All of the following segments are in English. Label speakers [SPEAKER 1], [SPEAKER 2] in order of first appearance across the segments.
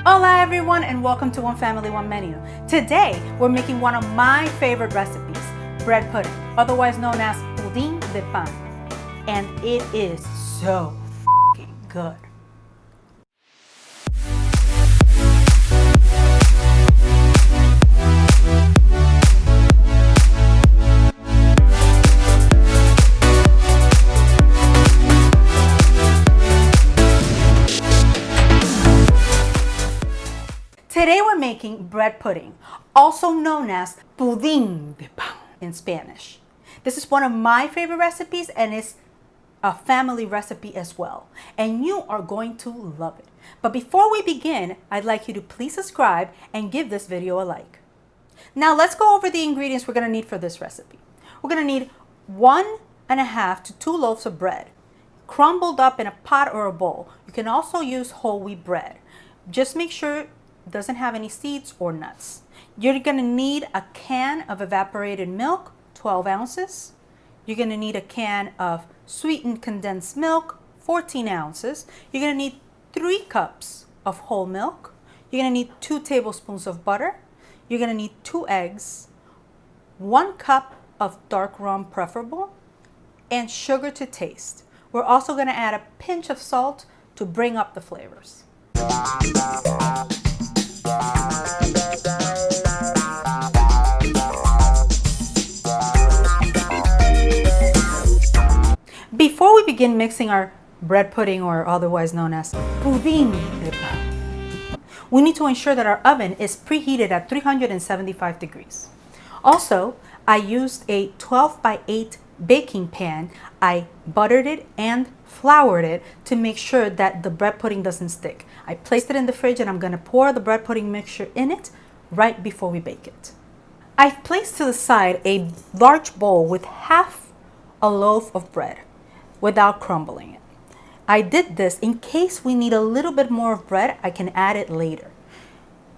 [SPEAKER 1] Hola everyone and welcome to One Family, One Menu. Today we're making one of my favorite recipes, bread pudding, otherwise known as pudding de pan. And it is so f***ing good. Today we're making bread pudding, also known as pudding de pan in Spanish. This is one of my favorite recipes and it's a family recipe as well. And you are going to love it. But before we begin, I'd like you to please subscribe and give this video a like. Now let's go over the ingredients we're going to need for this recipe. We're going to need 1.5 to 2 loaves of bread, crumbled up in a pot or a bowl. You can also use whole wheat bread. Just make sure doesn't have any seeds or nuts. You're going to need a can of evaporated milk, 12 ounces. You're going to need a can of sweetened condensed milk, 14 ounces. You're going to need 3 cups of whole milk. You're going to need 2 tablespoons of butter. You're going to need 2 eggs, 1 cup of dark rum preferable, and sugar to taste. We're also going to add a pinch of salt to bring up the flavors. Before we begin mixing our bread pudding, or otherwise known as pudding de pan, we need to ensure that our oven is preheated at 375 degrees. Also, I used a 12 by 8 baking pan. I buttered it and floured it to make sure that the bread pudding doesn't stick. I placed it in the fridge and I'm going to pour the bread pudding mixture in it right before we bake it. I've placed to the side a large bowl with half a loaf of bread without crumbling it. I did this in case we need a little bit more of bread. I can add it later.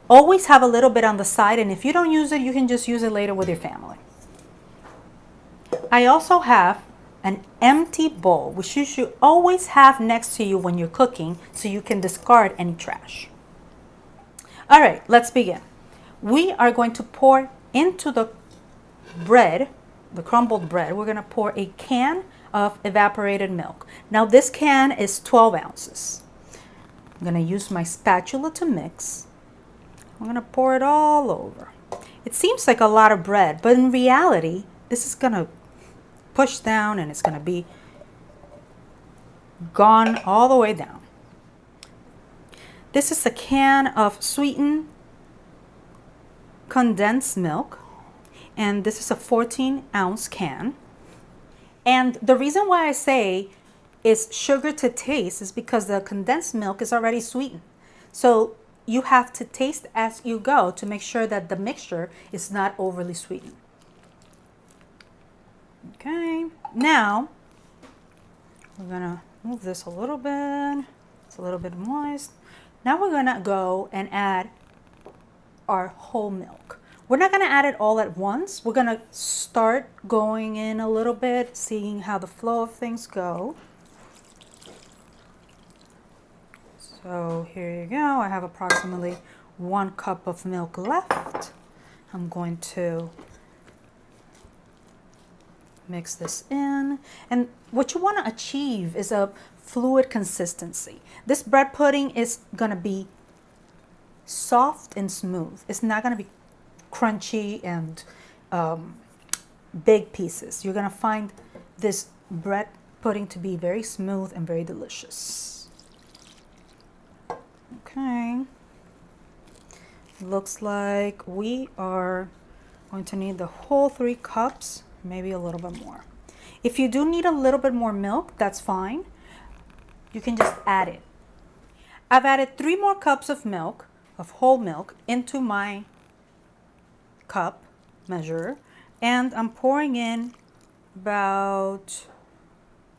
[SPEAKER 1] Always have a little bit on the side, and if you don't use it, you can just use it later with your family. I also have an empty bowl, which you should always have next to you when you're cooking so you can discard any trash. All right, let's begin. We are going to pour into the bread, the crumbled bread, we're going to pour a can of evaporated milk. Now this can is 12 ounces. I'm going to use my spatula to mix. I'm going to pour it all over. It seems like a lot of bread, but in reality, this is going to push down and it's going to be gone all the way down. This is a can of sweetened condensed milk, and this is a 14-ounce can. And the reason why I say is sugar to taste is because the condensed milk is already sweetened. So you have to taste as you go to make sure that the mixture is not overly sweetened. Okay, now we're gonna move this a little bit. It's a little bit moist. Now we're gonna go and add our whole milk. We're not gonna add it all at once. We're gonna start going in a little bit, seeing how the flow of things go. So here you go. I have approximately 1 cup of milk left. I'm going to mix this in, and what you want to achieve is a fluid consistency. This bread pudding is going to be soft and smooth. It's not going to be crunchy and big pieces. You're going to find this bread pudding to be very smooth and very delicious. Okay, looks like we are going to need the whole 3 cups, maybe a little bit more. If you do need a little bit more milk, that's fine. You can just add it. I've added 3 more cups of milk, of whole milk, into my cup measure, and I'm pouring in about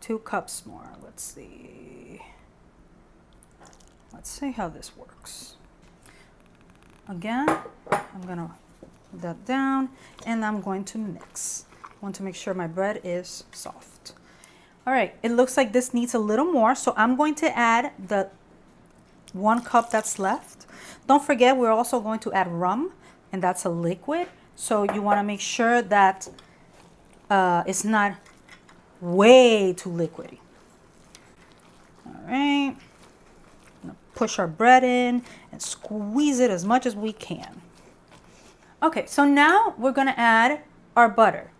[SPEAKER 1] 2 cups more. Let's see how this works. Again, I'm gonna put that down and I'm going to mix. I want to make sure my bread is soft. All right, it looks like this needs a little more, so I'm going to add the 1 cup that's left. Don't forget, we're also going to add rum, and that's a liquid. So you want to make sure that it's not way too liquidy. All right. Push our bread in and squeeze it as much as we can. Okay, so now we're going to add our butter.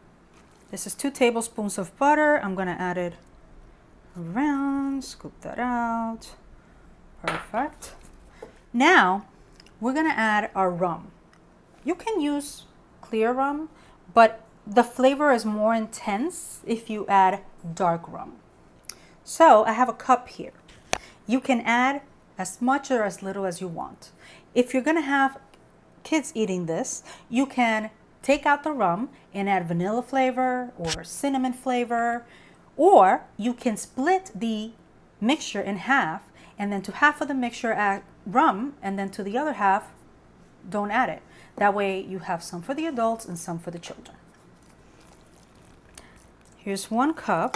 [SPEAKER 1] This is 2 tablespoons of butter. I'm going to add it around, scoop that out. Perfect. Now we're going to add our rum. You can use clear rum, but the flavor is more intense if you add dark rum. So I have a cup here. You can add as much or as little as you want. If you're going to have kids eating this, you can take out the rum and add vanilla flavor or cinnamon flavor, or you can split the mixture in half, and then to half of the mixture add rum, and then to the other half don't add it. That way you have some for the adults and some for the children. Here's 1 cup.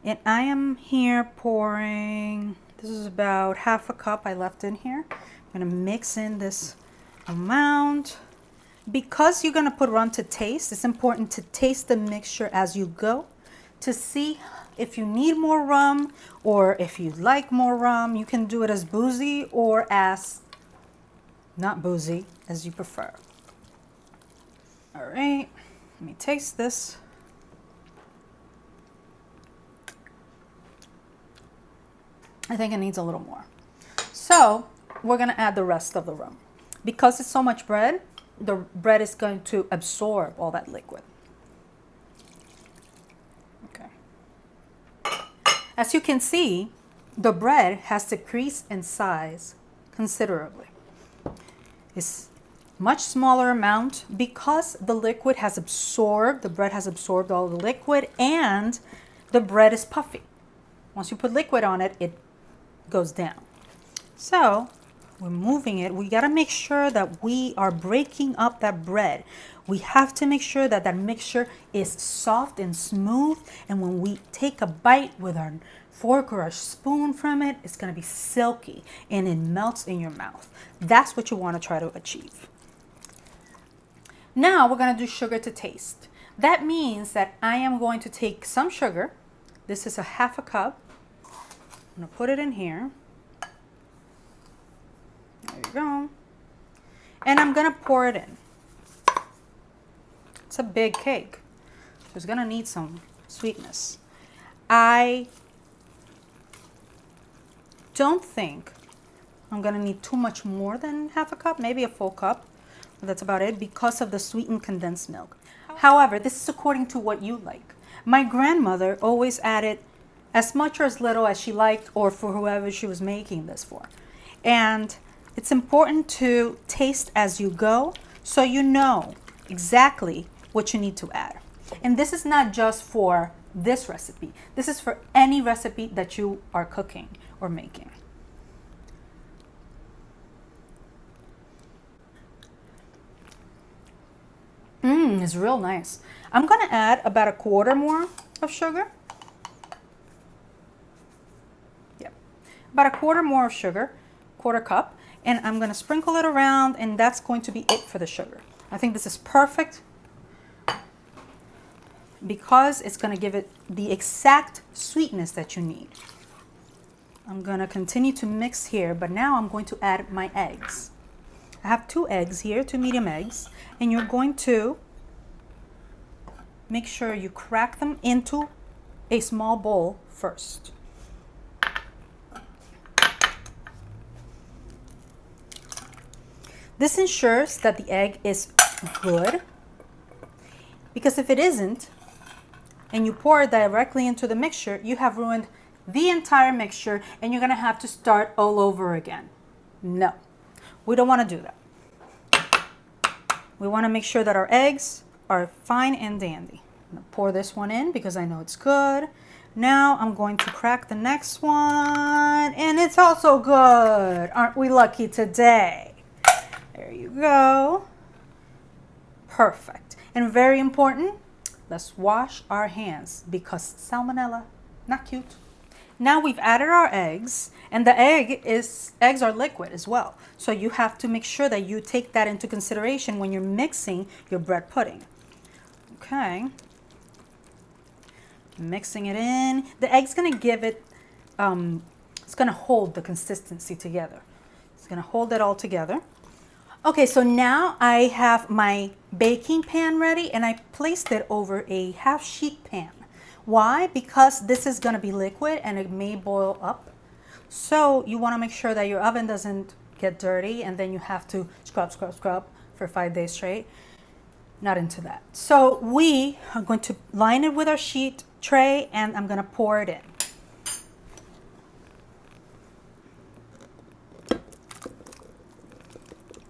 [SPEAKER 1] And I am here pouring, this is about half a cup I left in here. I'm going to mix in this amount. Because you're going to put rum to taste, it's important to taste the mixture as you go to see if you need more rum or if you like more rum. You can do it as boozy or as not boozy, as you prefer. All right, let me taste this. I think it needs a little more. So we're going to add the rest of the rum. Because it's so much bread, the bread is going to absorb all that liquid. Okay. As you can see, the bread has decreased in size considerably. It's much smaller amount because the liquid has absorbed, the bread has absorbed all the liquid, and the bread is puffy. Once you put liquid on it, it goes down. So we're moving it. We got to make sure that we are breaking up that bread. We have to make sure that that mixture is soft and smooth, and when we take a bite with our fork or a spoon from it, it's going to be silky and it melts in your mouth. That's what you want to try to achieve. Now we're going to do sugar to taste. That means that I am going to take some sugar. This is a half a cup. I'm going to put it in here. There you go. And I'm going to pour it in. It's a big cake. So it's going to need some sweetness. I don't think I'm going to need too much more than half a cup, maybe a full cup. But that's about it because of the sweetened condensed milk. However, this is according to what you like. My grandmother always added as much or as little as she liked, or for whoever she was making this for. And it's important to taste as you go so you know exactly what you need to add. And this is not just for this recipe. This is for any recipe that you are cooking or making. It's real nice. I'm going to add about a quarter more of sugar. Yep, about a quarter more of sugar, quarter cup. And I'm going to sprinkle it around, and that's going to be it for the sugar. I think this is perfect because it's going to give it the exact sweetness that you need. I'm going to continue to mix here, but now I'm going to add my eggs. I have 2 eggs here, 2 medium eggs, and you're going to make sure you crack them into a small bowl first. This ensures that the egg is good, because if it isn't, and you pour it directly into the mixture, you have ruined the entire mixture and you're going to have to start all over again. No, we don't want to do that. We want to make sure that our eggs are fine and dandy. I'm going to pour this one in because I know it's good. Now I'm going to crack the next one, and it's also good. Aren't we lucky today? There you go. Perfect. And very important, let's wash our hands because salmonella, not cute. Now we've added our eggs, and the eggs are liquid as well. So you have to make sure that you take that into consideration when you're mixing your bread pudding. Okay. Mixing it in. The egg's gonna give it, it's gonna hold the consistency together. It's gonna hold it all together. Okay, so now I have my baking pan ready, and I placed it over a half sheet pan. Why? Because this is gonna be liquid and it may boil up. So you wanna make sure that your oven doesn't get dirty and then you have to scrub for 5 days straight. Not into that. So we are going to line it with our sheet tray, and I'm gonna pour it in.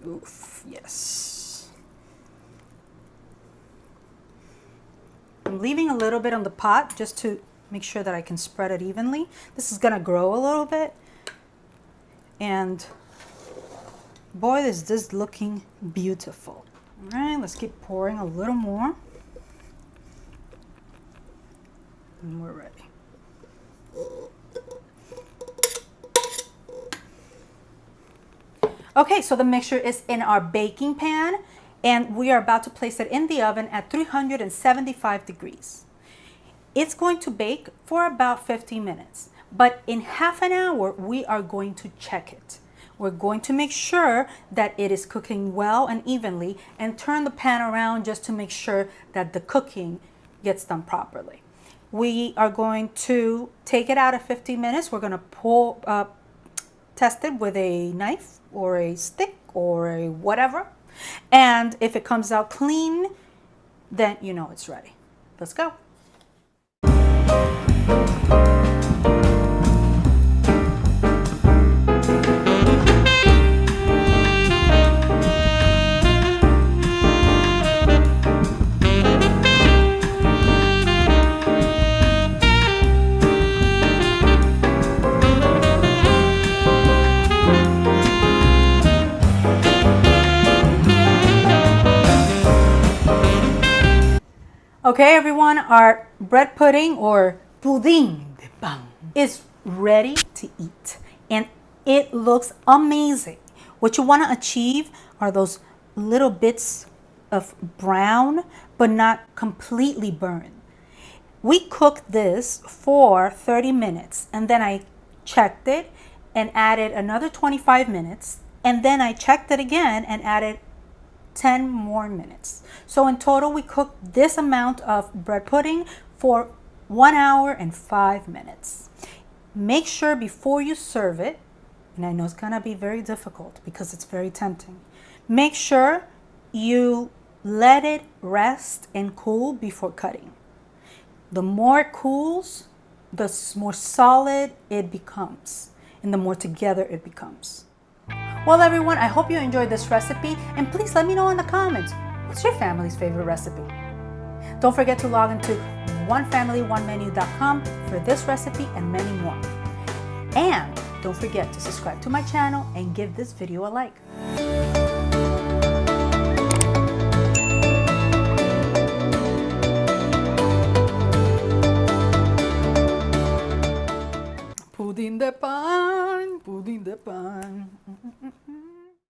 [SPEAKER 1] Oof, yes. I'm leaving a little bit on the pot just to make sure that I can spread it evenly. This is gonna grow a little bit. And boy, is this looking beautiful. All right, let's keep pouring a little more. And we're ready. Okay, so the mixture is in our baking pan, and we are about to place it in the oven at 375 degrees. It's going to bake for about 15 minutes, but in half an hour, we are going to check it. We're going to make sure that it is cooking well and evenly, and turn the pan around just to make sure that the cooking gets done properly. We are going to take it out at 15 minutes. We're going to test it with a knife or a stick or a whatever. And if it comes out clean, then you know it's ready. Let's go. Okay, everyone, our bread pudding or pudding de pan is ready to eat, and it looks amazing. What you want to achieve are those little bits of brown, but not completely burned. We cooked this for 30 minutes, and then I checked it and added another 25 minutes, and then I checked it again and added 10 more minutes. So in total, we cooked this amount of bread pudding for 1 hour and 5 minutes. Make sure before you serve it, and I know it's gonna be very difficult because it's very tempting, make sure you let it rest and cool before cutting. The more it cools, the more solid it becomes, and the more together it becomes. Well, everyone, I hope you enjoyed this recipe, and please let me know in the comments, what's your family's favorite recipe? Don't forget to log into onefamilyonemenu.com for this recipe and many more. And don't forget to subscribe to my channel and give this video a like. Pudding de pan, pudding de pan.